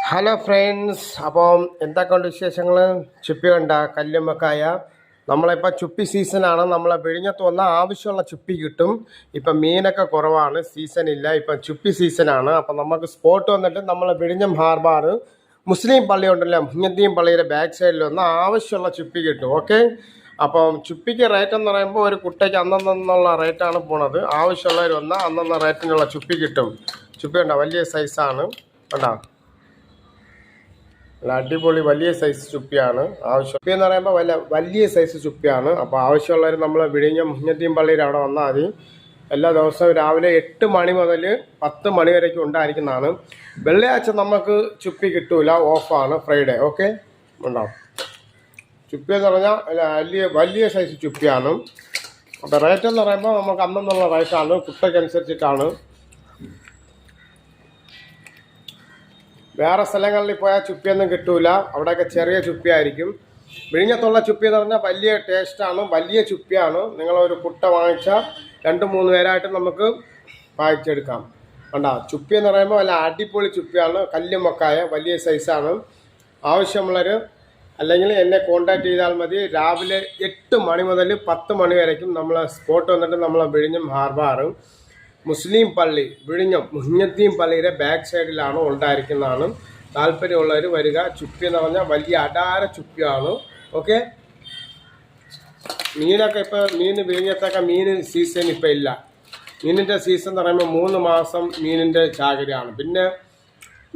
Hello friends, അപ്പം എന്തൊക്കെയുണ്ട് വിശേഷങ്ങൾ? ചുപ്പി കണ്ട കല്ലുമ്മക്കായ. നമ്മളിപ്പോൾ ചുപ്പി സീസണാണ്. നമ്മളെ വിഴിഞ്ഞത്ത് വന്നാൽ ആവശ്യമുള്ള ചുപ്പി കിട്ടും. ഇപ്പം മീനൊക്കെ കുറവാണ്, സീസണില്ല. ഇപ്പം ചുപ്പി സീസണാണ്. അപ്പം നമുക്ക് സ്പോട്ട് വന്നിട്ട് നമ്മളെ വിഴിഞ്ഞം ഹാർബർ മുസ്ലിം പള്ളി ഉണ്ടല്ലോ, മുഹ്യദ്ദീൻ പള്ളിയുടെ ബാക്ക് സൈഡിൽ വന്ന് ആവശ്യമുള്ള ചുപ്പി കിട്ടും. ഓക്കെ, അപ്പം ചുപ്പിക്ക് റേറ്റ് എന്ന് പറയുമ്പോൾ ഒരു കുട്ടയ്ക്ക് അന്നുള്ള റേറ്റാണ് പോണത്. ആവശ്യമുള്ളവർ വന്നാൽ അന്നന്ന റേറ്റിനുള്ള ചുപ്പി കിട്ടും. ചുപ്പി ഉണ്ടോ, വലിയ സൈസാണ് കണ്ടോ, അടിപൊളി വലിയ സൈസ് ചുപ്പിയാണ്. ചുപ്പി എന്ന് പറയുമ്പോൾ വലിയ സൈസ് ചുപ്പിയാണ്. അപ്പോൾ ആവശ്യമുള്ളവർ നമ്മൾ വിഴിഞ്ഞം മുഹ്യദ്ദീൻ പള്ളിയിൽ അവിടെ വന്നാൽ മതി. എല്ലാ ദിവസവും രാവിലെ 8 മണി മുതൽ 10 മണി വരേക്കും ഉണ്ടായിരിക്കുന്നതാണ്. വെള്ളിയാഴ്ച നമുക്ക് ചുപ്പി കിട്ടൂല, ഓഫാണ്, ഫ്രൈഡേ. ഓക്കെ, ഉണ്ടാവും. ചുപ്പി എന്ന് പറഞ്ഞാൽ വലിയ സൈസ് ചുപ്പിയാണ്. അപ്പോൾ റേറ്റ് എന്ന് പറയുമ്പോൾ നമുക്ക് അന്നുള്ള റേറ്റാണ്, കുട്ടയ്ക്കനുസരിച്ചിട്ടാണ്. വേറെ സ്ഥലങ്ങളിൽ പോയാൽ ചുപ്പിയൊന്നും കിട്ടൂല, അവിടെയൊക്കെ ചെറിയ ചുപ്പിയായിരിക്കും. വിഴിഞ്ഞത്തുള്ള ചുപ്പി എന്ന് പറഞ്ഞാൽ വലിയ ടേസ്റ്റാണ്, വലിയ ചുപ്പിയാണ്. നിങ്ങളൊരു കുട്ട വാങ്ങിച്ചാൽ 2-3 പേരായിട്ട് നമുക്ക് വാങ്ങിച്ചെടുക്കാം. കണ്ടാ, ചുപ്പി എന്ന് പറയുമ്പോൾ വല്ല അടിപൊളി ചുപ്പിയാണ്, കല്ലുമ്മക്കായ വലിയ സൈസാണ്. ആവശ്യമുള്ളവർ അല്ലെങ്കിൽ എന്നെ കോൺടാക്ട് ചെയ്താൽ മതി. രാവിലെ 8 മണി മുതൽ 10 മണി വരയ്ക്കും നമ്മളെ സ്പോട്ട് വന്നിട്ട് നമ്മളെ വിഴിഞ്ഞം ഹാർബർ മുസ്ലിം പള്ളി വിഴിഞ്ഞം മുഹ്യദ്ദീൻ പള്ളിയുടെ ബാക്ക് സൈഡിലാണ് ഉണ്ടായിരിക്കുന്നതാണ്. താല്പര്യമുള്ളവർ വരിക. ചുപ്പി എന്ന് പറഞ്ഞാൽ വലിയ അടാര ചുപ്പിയാണ്. ഓക്കെ, മീനൊക്കെ ഇപ്പോൾ വിഴിഞ്ഞത്തൊക്കെ മീൻ സീസൺ ഇപ്പം ഇല്ല. മീനിൻ്റെ സീസൺ എന്ന് പറയുമ്പോൾ 3 മാസം മീനിൻ്റെ ചാകരയാണ്. പിന്നെ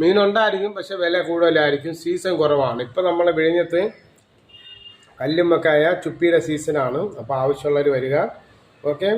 മീനുണ്ടായിരിക്കും, പക്ഷെ വില കൂടുതലായിരിക്കും, സീസൺ കുറവാണ്. ഇപ്പം നമ്മളെ വിഴിഞ്ഞത്ത് കല്ലുമ്മക്കായ ചുപ്പിയുടെ സീസണാണ്. അപ്പോൾ ആവശ്യമുള്ളവർ വരിക. ഓക്കെ.